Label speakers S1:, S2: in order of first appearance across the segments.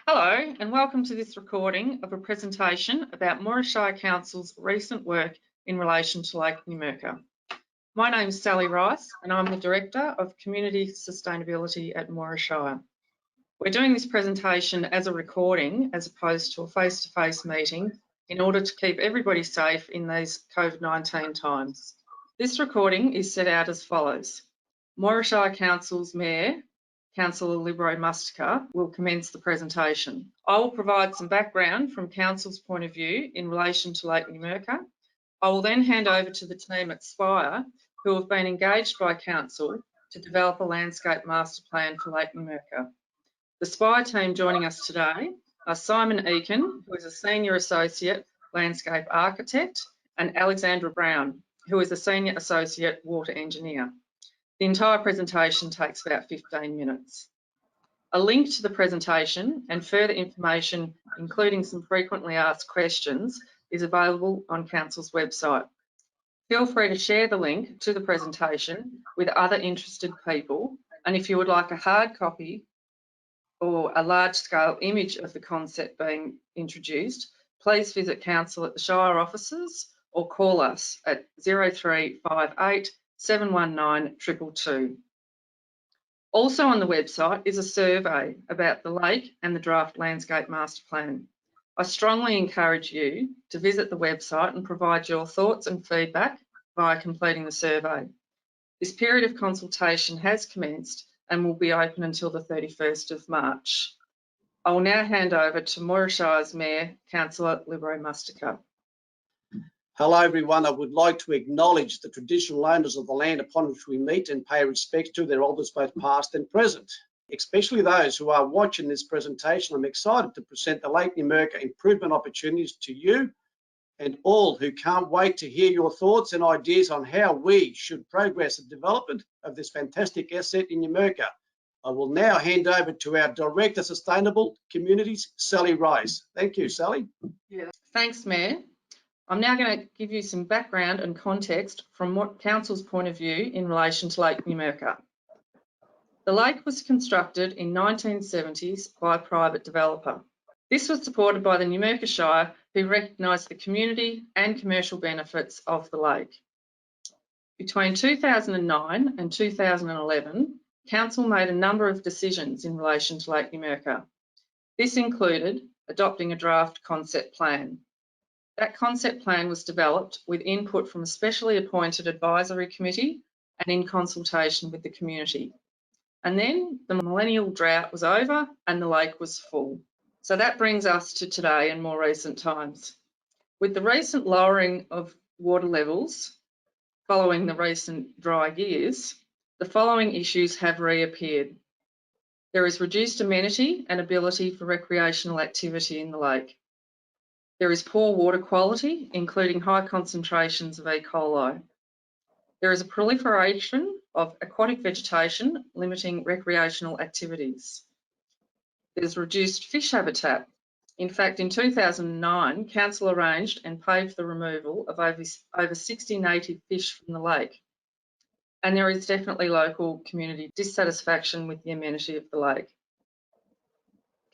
S1: Hello and welcome to this recording of a presentation about Numurkah Council's recent work in relation to Lake Numurkah. My name is Sally Rice and I'm the Director of Community Sustainability at Numurkah. We're doing this presentation as a recording as opposed to a face-to-face meeting in order to keep everybody safe in these COVID-19 times. This recording is set out as follows. Numurkah Council's Mayor, Councillor Numurkah, will commence the presentation. I will provide some background from Council's point of view in relation to Lake Numurkah. I will then hand over to the team at Spiire, who have been engaged by Council to develop a landscape master plan for Lake Numurkah. The Spiire team joining us today are Simon Eakin, who is a Senior Associate Landscape Architect, and Alexandra Brown, who is a Senior Associate Water Engineer. The entire presentation takes about 15 minutes. A link to the presentation and further information, including some frequently asked questions, is available on Council's website. Feel free to share the link to the presentation with other interested people, and if you would like a hard copy or a large-scale image of the concept being introduced, please visit Council at the Shire offices or call us at 0358 719 222. Also on the website is a survey about the lake and the draft landscape master plan. I strongly encourage you to visit the website and provide your thoughts and feedback via completing the survey. This period of consultation has commenced and will be open until the 31st of March. I will now hand over to Numurkah's Mayor, Councillor Numurkah.
S2: Hello everyone, I would like to acknowledge the traditional owners of the land upon which we meet and pay respects to their elders both past and present. Especially those who are watching this presentation, I'm excited to present the Lake Numurkah improvement opportunities to you and all who can't wait to hear your thoughts and ideas on how we should progress the development of this fantastic asset in Numurkah. I will now hand over to our Director of Sustainable Communities, Sally Rice. Thank you, Sally.
S1: Yeah. Thanks, Mayor. I'm now going to give you some background and context from what Council's point of view in relation to Lake Numurkah. The lake was constructed in 1970s by a private developer. This was supported by the Numurkah Shire, who recognised the community and commercial benefits of the lake. Between 2009 and 2011, Council made a number of decisions in relation to Lake Numurkah. This included adopting a draft concept plan. That concept plan was developed with input from a specially appointed advisory committee and in consultation with the community. And then the millennial drought was over and the lake was full. So that brings us to today and more recent times. With the recent lowering of water levels following the recent dry years, the following issues have reappeared. There is reduced amenity and ability for recreational activity in the lake. There is poor water quality, including high concentrations of E. coli. There is a proliferation of aquatic vegetation, limiting recreational activities. There's reduced fish habitat. In fact, in 2009, Council arranged and paid for the removal of over 60 native fish from the lake. And there is definitely local community dissatisfaction with the amenity of the lake.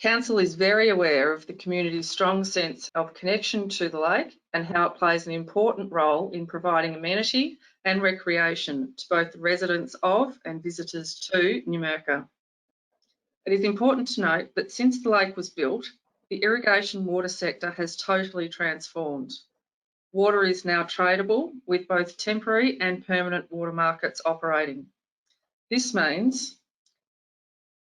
S1: Council is very aware of the community's strong sense of connection to the lake and how it plays an important role in providing amenity and recreation to both the residents of and visitors to Numurkah. It is important to note that since the lake was built, the irrigation water sector has totally transformed. Water is now tradable with both temporary and permanent water markets operating. This means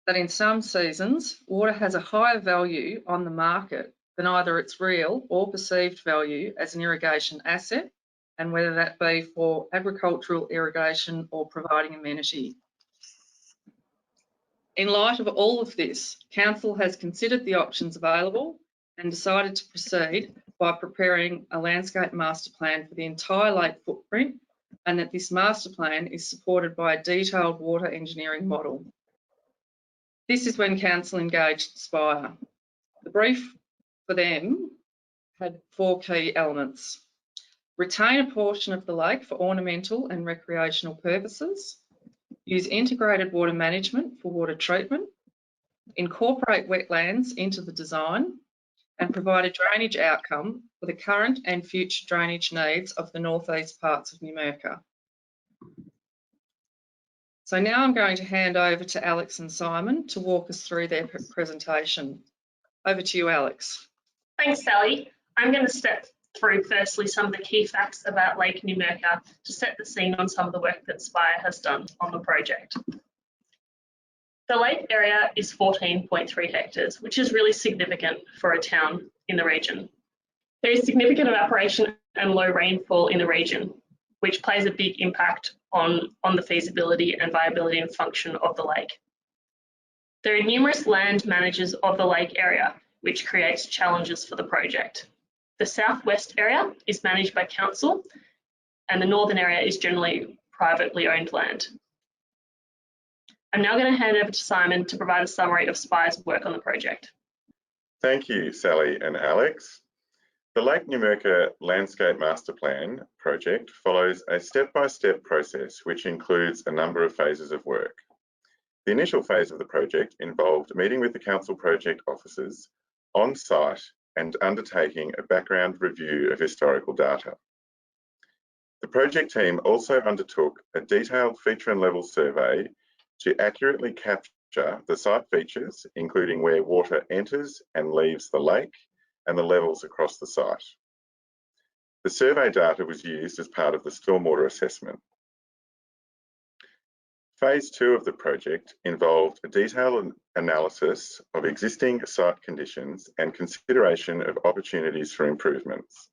S1: that in some seasons, water has a higher value on the market than either its real or perceived value as an irrigation asset, and whether that be for agricultural irrigation or providing amenity. In light of all of this, Council has considered the options available and decided to proceed by preparing a landscape master plan for the entire lake footprint, and that this master plan is supported by a detailed water engineering model. This is when Council engaged Spiire. The brief for them had 4 key elements. Retain a portion of the lake for ornamental and recreational purposes. Use integrated water management for water treatment. incorporate wetlands into the design, and provide a drainage outcome for the current and future drainage needs of the northeast parts of Numurkah. So now I'm going to hand over to Alex and Simon to walk us through their presentation. Over to you, Alex.
S3: Thanks, Sally. I'm going to step through firstly some of the key facts about Lake Numurkah to set the scene on some of the work that Spiire has done on the project. The lake area is 14.3 hectares, which is really significant for a town in the region. There is significant evaporation and low rainfall in the region, which plays a big impact on the feasibility and viability and function of the lake. There are numerous land managers of the lake area, which creates challenges for the project. The southwest area is managed by council, and the northern area is generally privately owned land. I'm now going to hand over to Simon to provide a summary of Spire's work on the project.
S4: Thank you, Sally and Alex. The Lake Numurkah Landscape Master Plan project follows a step-by-step process which includes a number of phases of work. The initial phase of the project involved meeting with the council project officers on site and undertaking a background review of historical data. The project team also undertook a detailed feature and level survey to accurately capture the site features, including where water enters and leaves the lake and the levels across the site. The survey data was used as part of the stormwater assessment. Phase 2 of the project involved a detailed analysis of existing site conditions and consideration of opportunities for improvements.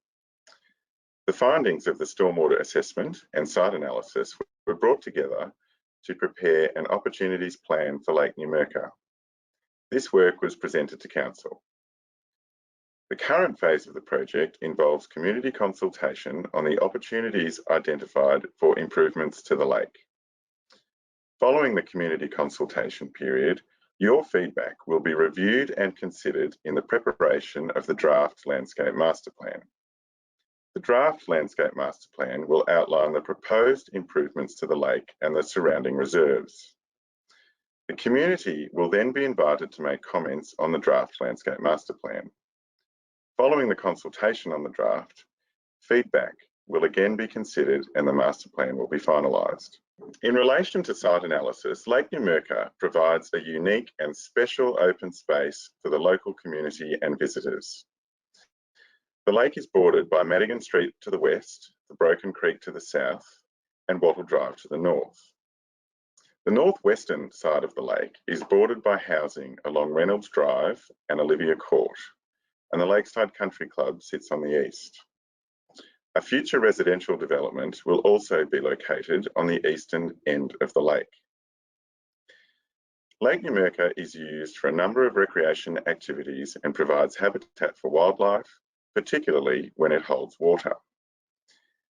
S4: The findings of the stormwater assessment and site analysis were brought together to prepare an opportunities plan for Lake Numurkah. This work was presented to council. The current phase of the project involves community consultation on the opportunities identified for improvements to the lake. Following the community consultation period, your feedback will be reviewed and considered in the preparation of the draft Landscape Master Plan. The draft Landscape Master Plan will outline the proposed improvements to the lake and the surrounding reserves. The community will then be invited to make comments on the draft Landscape Master Plan. Following the consultation on the draft, feedback will again be considered and the master plan will be finalised. In relation to site analysis, Lake Numurkah provides a unique and special open space for the local community and visitors. The lake is bordered by Madigan Street to the west, the Broken Creek to the south, and Wattle Drive to the north. The northwestern side of the lake is bordered by housing along Reynolds Drive and Olivia Court, and the Lakeside Country Club sits on the east. A future residential development will also be located on the eastern end of the lake. Lake Numurkah is used for a number of recreation activities and provides habitat for wildlife, particularly when it holds water.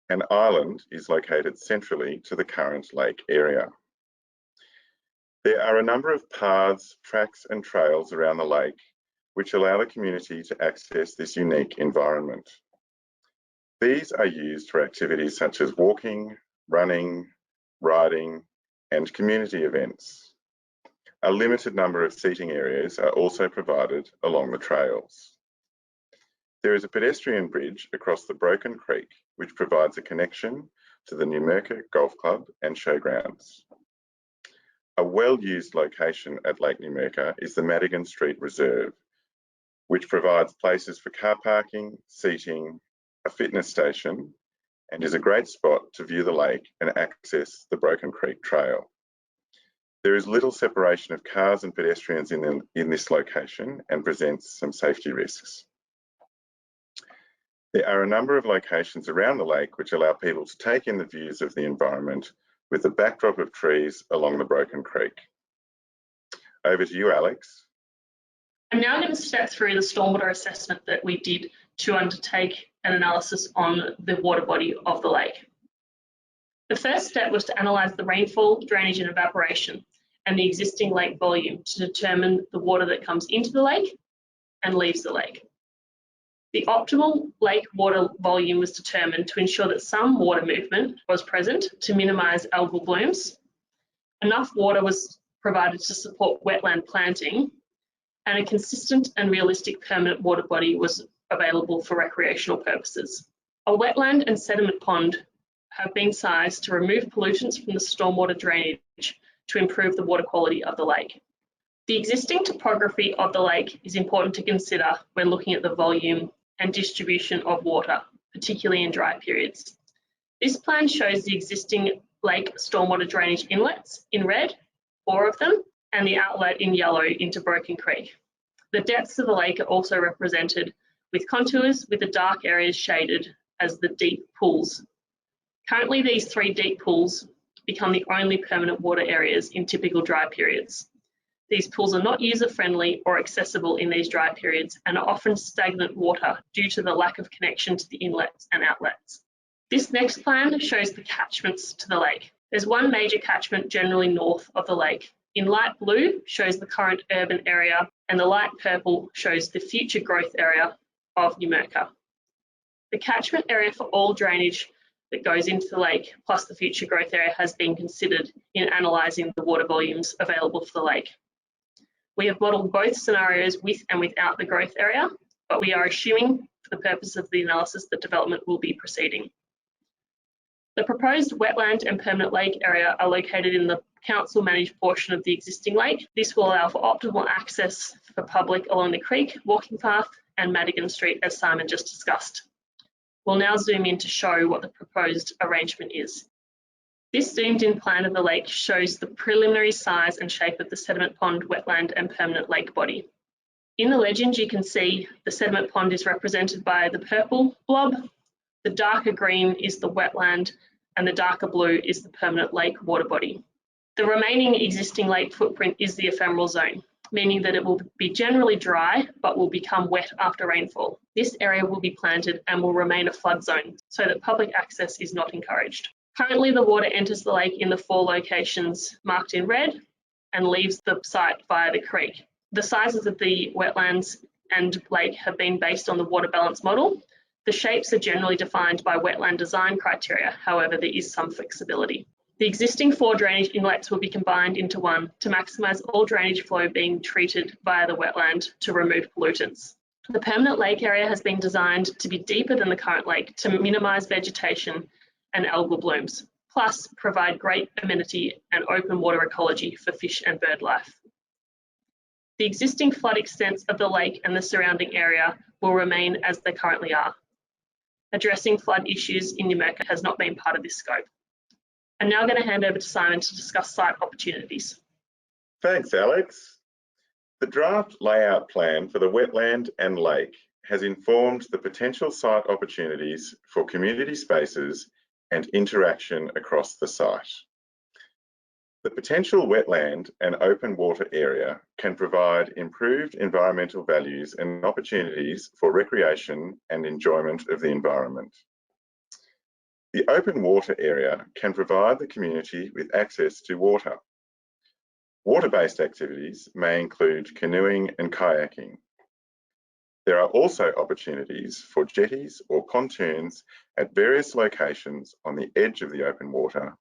S4: An island is located centrally to the current lake area. There are a number of paths, tracks and trails around the lake which allow the community to access this unique environment. These are used for activities such as walking, running, riding, and community events. A limited number of seating areas are also provided along the trails. There is a pedestrian bridge across the Broken Creek, which provides a connection to the Numurkah Golf Club and Showgrounds. A well-used location at Lake Numurkah is the Madigan Street Reserve, which provides places for car parking, seating, a fitness station, and is a great spot to view the lake and access the Broken Creek Trail. There is little separation of cars and pedestrians in this location and presents some safety risks. There are a number of locations around the lake which allow people to take in the views of the environment with the backdrop of trees along the Broken Creek. Over to you, Alex.
S3: I'm now going to step through the stormwater assessment that we did to undertake an analysis on the water body of the lake. The first step was to analyse the rainfall, drainage and evaporation and the existing lake volume to determine the water that comes into the lake and leaves the lake. The optimal lake water volume was determined to ensure that some water movement was present to minimise algal blooms. Enough water was provided to support wetland planting and a consistent and realistic permanent water body was available for recreational purposes. A wetland and sediment pond have been sized to remove pollutants from the stormwater drainage to improve the water quality of the lake. The existing topography of the lake is important to consider when looking at the volume and distribution of water, particularly in dry periods. This plan shows the existing lake stormwater drainage inlets in red, 4 of them, and the outlet in yellow into Broken Creek. The depths of the lake are also represented with contours, with the dark areas shaded as the deep pools. Currently, these 3 deep pools become the only permanent water areas in typical dry periods. These pools are not user-friendly or accessible in these dry periods and are often stagnant water due to the lack of connection to the inlets and outlets. This next plan shows the catchments to the lake. There's one major catchment generally north of the lake. In light blue shows the current urban area, and the light purple shows the future growth area of Numurkah. The catchment area for all drainage that goes into the lake, plus the future growth area, has been considered in analysing the water volumes available for the lake. We have modelled both scenarios with and without the growth area, but we are assuming for the purpose of the analysis that development will be proceeding. The proposed wetland and permanent lake area are located in the council managed portion of the existing lake. This will allow for optimal access for public along the creek, walking path and Madigan Street, as Simon just discussed. We'll now zoom in to show what the proposed arrangement is. This zoomed in plan of the lake shows the preliminary size and shape of the sediment pond, wetland and permanent lake body. In the legend, you can see the sediment pond is represented by the purple blob, the darker green is the wetland, and the darker blue is the permanent lake water body. The remaining existing lake footprint is the ephemeral zone, meaning that it will be generally dry but will become wet after rainfall. This area will be planted and will remain a flood zone so that public access is not encouraged. Currently, the water enters the lake in the 4 locations marked in red and leaves the site via the creek. The sizes of the wetlands and lake have been based on the water balance model. The shapes are generally defined by wetland design criteria. However, there is some flexibility. The existing 4 drainage inlets will be combined into one to maximise all drainage flow being treated via the wetland to remove pollutants. The permanent lake area has been designed to be deeper than the current lake to minimise vegetation and algal blooms, plus provide great amenity and open water ecology for fish and bird life. The existing flood extents of the lake and the surrounding area will remain as they currently are. Addressing flood issues in Numurkah has not been part of this scope. I'm now going to hand over to Simon to discuss site opportunities.
S4: Thanks, Alex. The draft layout plan for the wetland and lake has informed the potential site opportunities for community spaces and interaction across the site. The potential wetland and open water area can provide improved environmental values and opportunities for recreation and enjoyment of the environment. The open water area can provide the community with access to water. Water-based activities may include canoeing and kayaking. There are also opportunities for jetties or pontoons at various locations on the edge of the open water,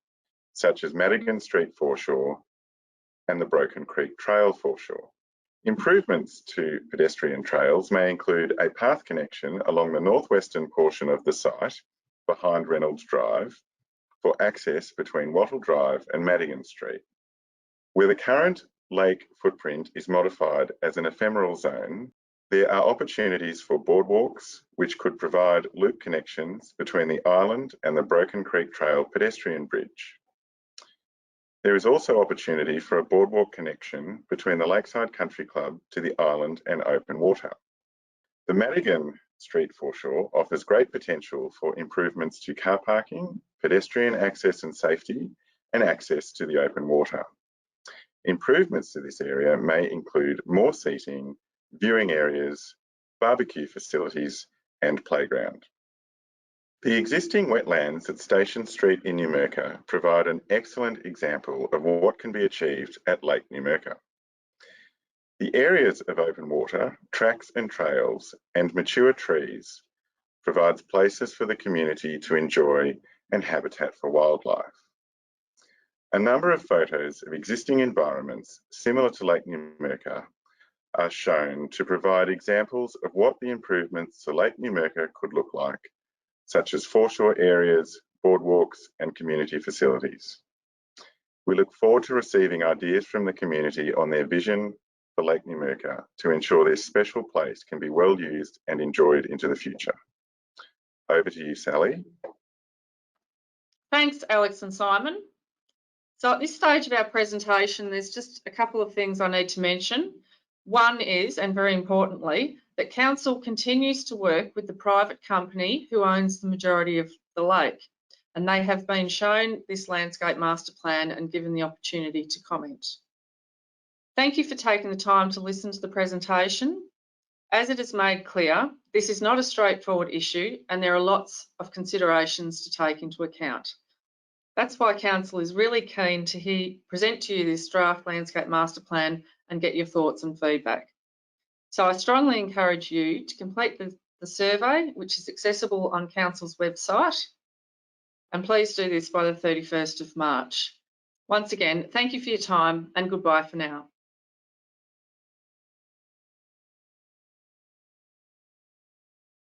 S4: such as Madigan Street foreshore and the Broken Creek Trail foreshore. Improvements to pedestrian trails may include a path connection along the northwestern portion of the site behind Reynolds Drive for access between Wattle Drive and Madigan Street. Where the current lake footprint is modified as an ephemeral zone, there are opportunities for boardwalks, which could provide loop connections between the island and the Broken Creek Trail pedestrian bridge. There is also opportunity for a boardwalk connection between the Lakeside Country Club to the island and open water. The Madigan Street foreshore offers great potential for improvements to car parking, pedestrian access and safety, and access to the open water. Improvements to this area may include more seating, viewing areas, barbecue facilities, and playground. The existing wetlands at Station Street in Numurkah provide an excellent example of what can be achieved at Lake Numurkah. The areas of open water, tracks and trails, and mature trees provides places for the community to enjoy and habitat for wildlife. A number of photos of existing environments similar to Lake Numurkah are shown to provide examples of what the improvements to Lake Numurkah could look like, such as foreshore areas, boardwalks, and community facilities. We look forward to receiving ideas from the community on their vision for Lake Numurkah to ensure this special place can be well used and enjoyed into the future. Over to you, Sally.
S1: Thanks, Alex and Simon. So at this stage of our presentation, there's just a couple of things I need to mention. One is, and very importantly, that Council continues to work with the private company who owns the majority of the lake, and they have been shown this landscape master plan and given the opportunity to comment. Thank you for taking the time to listen to the presentation. As it is made clear, this is not a straightforward issue and there are lots of considerations to take into account. That's why Council is really keen to present to you this draft landscape master plan and get your thoughts and feedback. So I strongly encourage you to complete the survey, which is accessible on Council's website, and please do this by the 31st of March. Once again, thank you for your time and goodbye for now.